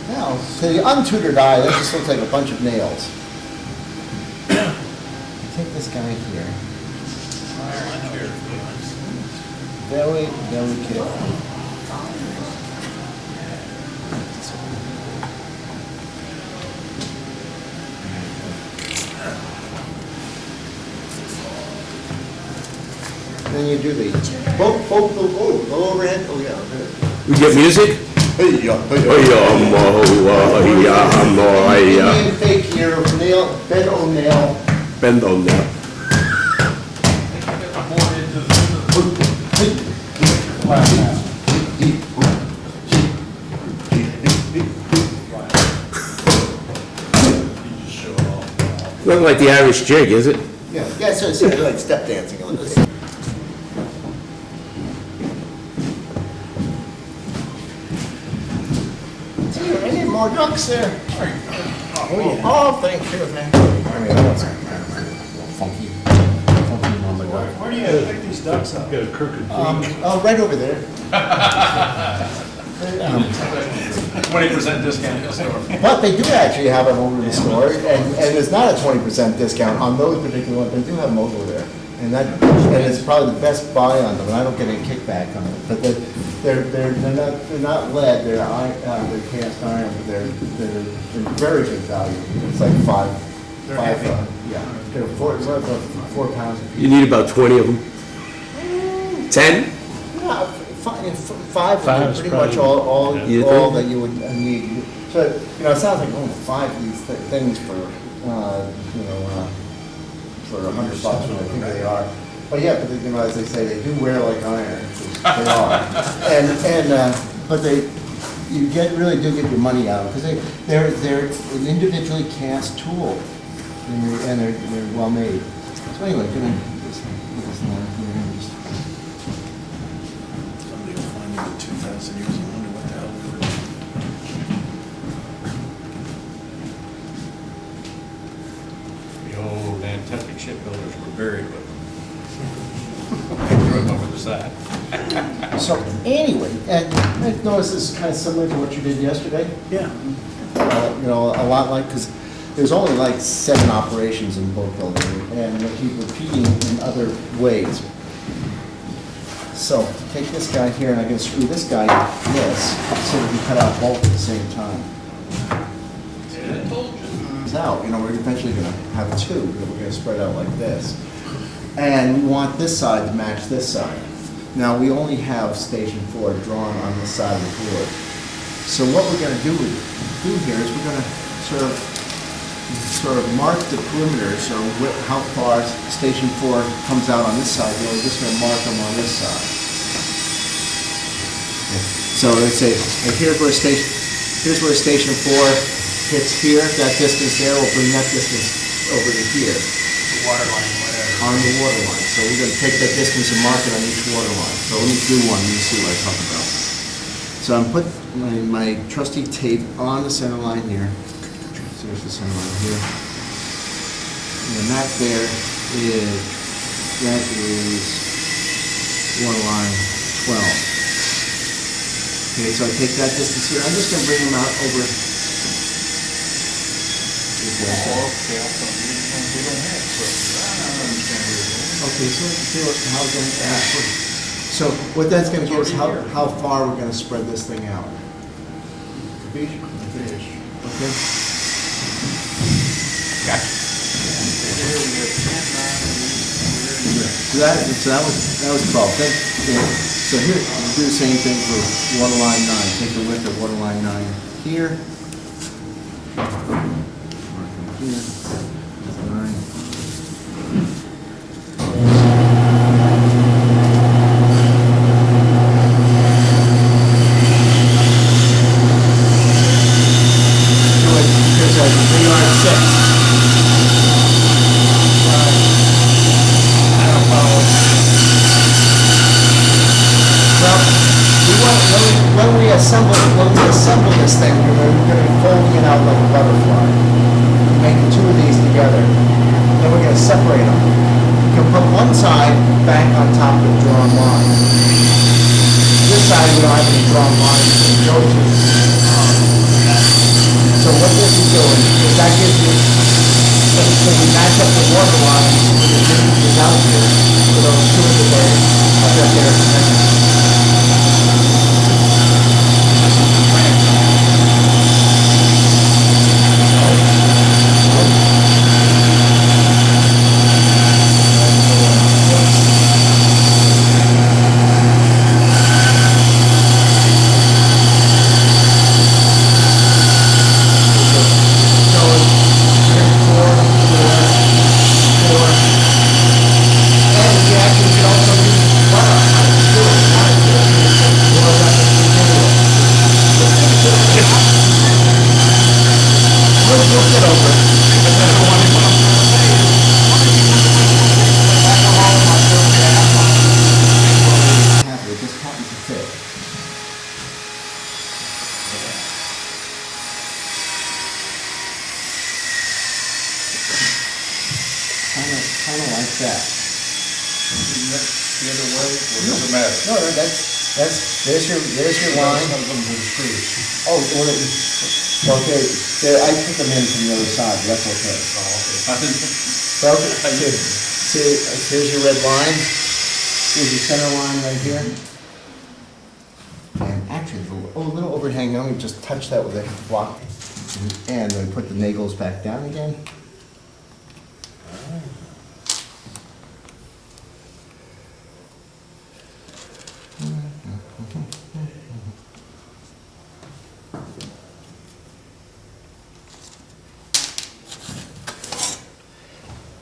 Now, to the untutored eye, that just looks like a bunch of nails. Take this guy here. Very, very careful. Then you do the both go overhead. Oh yeah. We get music? Indian fake here, nail, bend on nail. Bend on that. Looking like the Irish jig, is it? Yeah, so it's like step dancing on this. Any more ducks there? Oh, thank you, thank you. Funky mama duck. Where do you pick these ducks up? Got a crooked beak. Oh, right over there. 20% discount in the store. But they do actually have them over in the store, and it's not a 20% discount on those particular ones, they do have them over there. And it's probably the best buy on them, and I don't get any kickback on it. But they're not lead, they're cast iron, but they're very good value. It's like five, yeah, they're 4 pounds. You need about 20 of them. 10? Yeah, five would be pretty much all that you would need. So, it sounds like only 5 of these things for, for $100, what I think they are. But yeah, but as they say, they do wear like iron, which they are. But you really do get your money out because they're an individually cast tool, and they're well made. So anyway, gonna just line here and just. Somebody will find me in 2,000 years and wonder what the hell we were doing. The old Nantucket shipbuilders were buried with them. Threw them over the side. So anyway, and I noticed this is kind of similar to what you did yesterday. Yeah. A lot like, because there's only like 7 operations in boat building, and they keep repeating in other ways. So take this guy here, and I'm going to screw this guy in this, so we can cut out both at the same time. It's out. We're eventually going to have 2 that we're going to spread out like this. And we want this side to match this side. Now, we only have station 4 drawn on this side of the board. So what we're going to do here is we're going to sort of mark the perimeters, or how far station 4 comes out on this side. We're just going to mark them on this side. So let's say, here's where station 4 hits here. That distance there will bring that distance over to here. The water line, whatever. On the water line. So we're going to take that distance and mark it on each water line. So let me do one, you see what I'm talking about. So I'm putting my trusty tape on the center line here. So there's the center line here. And that is water line 12. Okay, so I take that distance here. I'm just going to bring them out over. Okay, so let's see how it's going to act. So what that's going to give us how far we're going to spread this thing out. Okay. Gotcha. So that was 12. So here, do the same thing for water line 9. Take the width of water line 9 here. Here. 9. When we assemble this thing, we're going to be folding it out like a butterfly, making 2 of these together. Then we're going to separate them. You can put one side back on top of the drawn line. This side we don't have any drawn lines to go to. that gives you, so we match up the water line with the differences out here, for those two of the days, up there. It just happens to fit. Kind of like that. The other way, or does it matter? No, there's your line. Oh, well, okay, I put them in from the other side, that's okay. So, here's your red line, here's your center line right here. And actually, a little overhang, let me just touch that with a block. And then put the nagels back down again.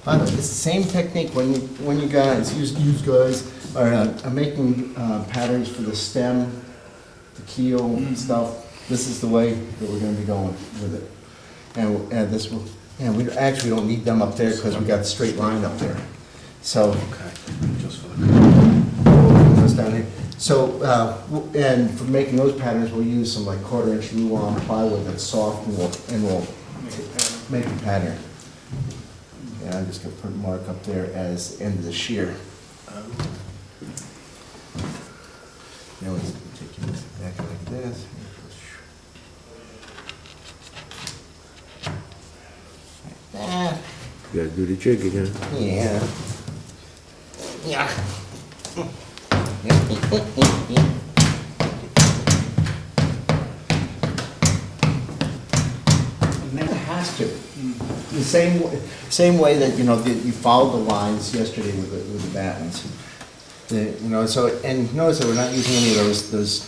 By the way, it's the same technique when you guys are making patterns for the stem, the keel stuff. This is the way that we're going to be going with it, and this will. And we actually don't need them up there because we got a straight line up there. So Just for the. goes down here. So and for making those patterns, we'll use some like 1/4-inch Luan plywood that's soft, and we'll make a pattern. And I'm just gonna put a mark up there as end of the shear. Now let's take this back like this. Like that. You gotta do the jig again. Yeah. Yeah. It has to. The same way that, you followed the lines yesterday with the battens. So, and notice that we're not using any of those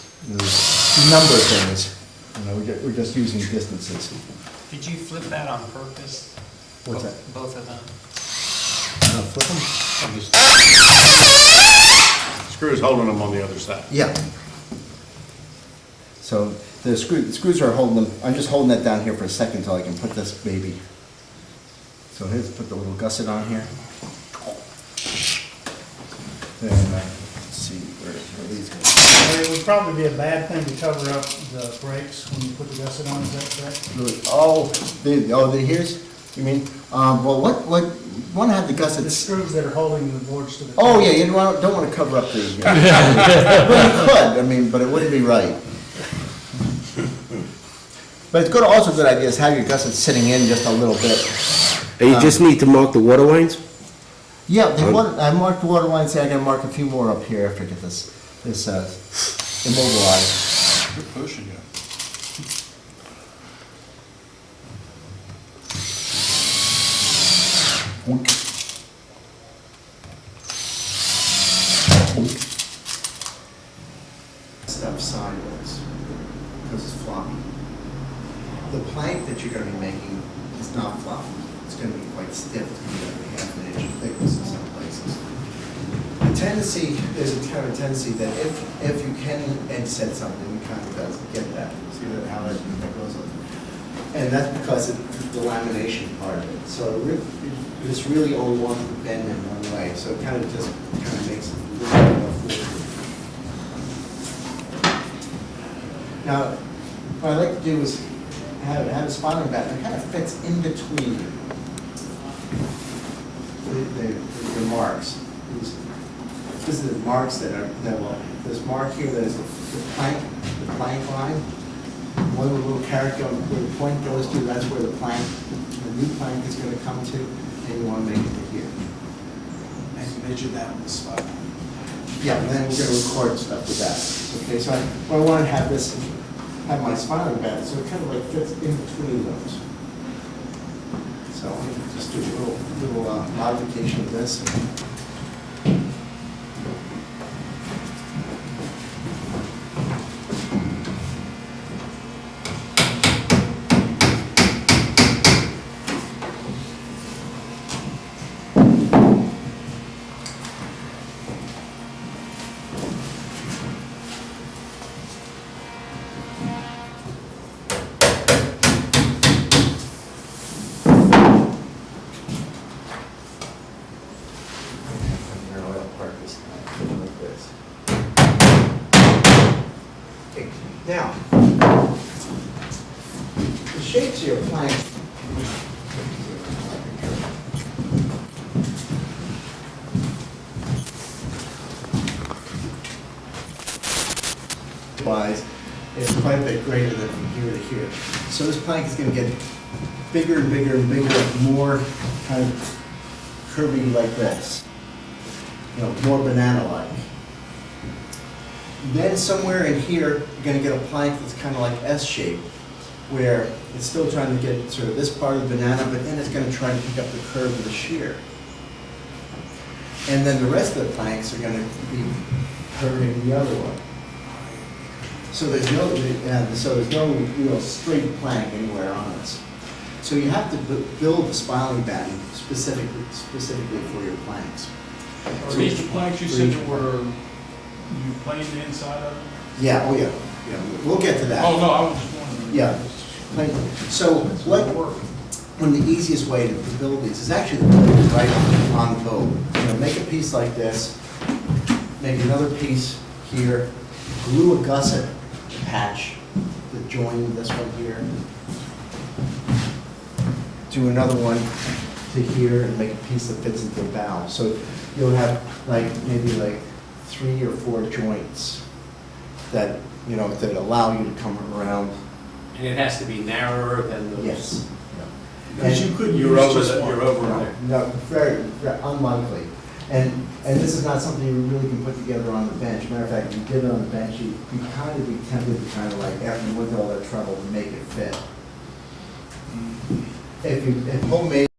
number things. We're just using distances. Did you flip that on purpose? What's that? Both of them? Flip them? Screws holding them on the other side. Yeah. So the screws are holding them, I'm just holding that down here for a second until I can put this baby. So here's, put the little gusset on here. And let's see, where are these going? It would probably be a bad thing to cover up the brakes when you put the gusset on, is that correct? Here's, you mean, well, what, want to have the The gussets. screws that are holding the boards to the. Oh, yeah, you don't want to cover up the, well, you could, but it wouldn't be right. But it's also a good idea is have your gussets sitting in just a little bit. And you just need to mark the water lines? Yeah, I marked the water lines, I gotta mark a few more up here after I get this immobilized. Quit pushing you. Stuff sideways, because it's floppy. The plank that you're gonna be making is not floppy. It's gonna be quite stiff, it's gonna be like 1/2 inch thickness in some places. There's a kind of tendency that if you can edge set something, you kind of does get that. See how that goes on? And that's because of the lamination part of it. So it's really only one bend in one way, so it kind of makes it a little bit more forward. Now, what I like to do is have a spot on the back that kind of fits in between the marks. These are the marks that will, this mark here that is the plank line. one little caret going, where the point goes to, that's where the plank, the new plank is gonna come to, and you wanna make it to here. And measure that on the spot. Yeah, and then we're gonna record stuff with that. Okay, so I wanna have this, have my spiling bed, so it kind of like fits in between those. So I'm gonna just do a little modification of this. Your oil part is like this. Okay, now, the shapes of your plank. Wise, is quite a bit greater than from here to here. So this plank is going to get bigger and bigger and bigger, more kind of curvy like this. You know, more banana-like. Then somewhere in here, you're going to get a plank that's kind of like S-shaped, where it's still trying to get sort of this part of the banana, but then it's going to try to pick up the curve of the shear. And then the rest of the planks are going to be curving the other way. So there's no real straight plank anywhere on this. So you have to build the spiling batten specifically for your planks. Are these the planks you said that were, you planed the inside of them? Yeah, oh yeah, we'll get to that. Oh, no, I was just wondering. Yeah. So one of the easiest way to build these is actually to build it right on the boat. You know, make a piece like this, make another piece here, glue a gusset patch to join this one here. Do another one to here and make a piece that fits into the bow. So you'll have maybe 3 or 4 joints that, you know, that allow you to come around. And it has to be narrower than those? Yes. Because you couldn't You're use over just the- one. you're over No, there. no, very unlikely. And this is not something you really can put together on the bench. Matter of fact, if you did it on the bench, you'd kind of be tempted to kind of after you went through all that trouble, to make it fit. If homemade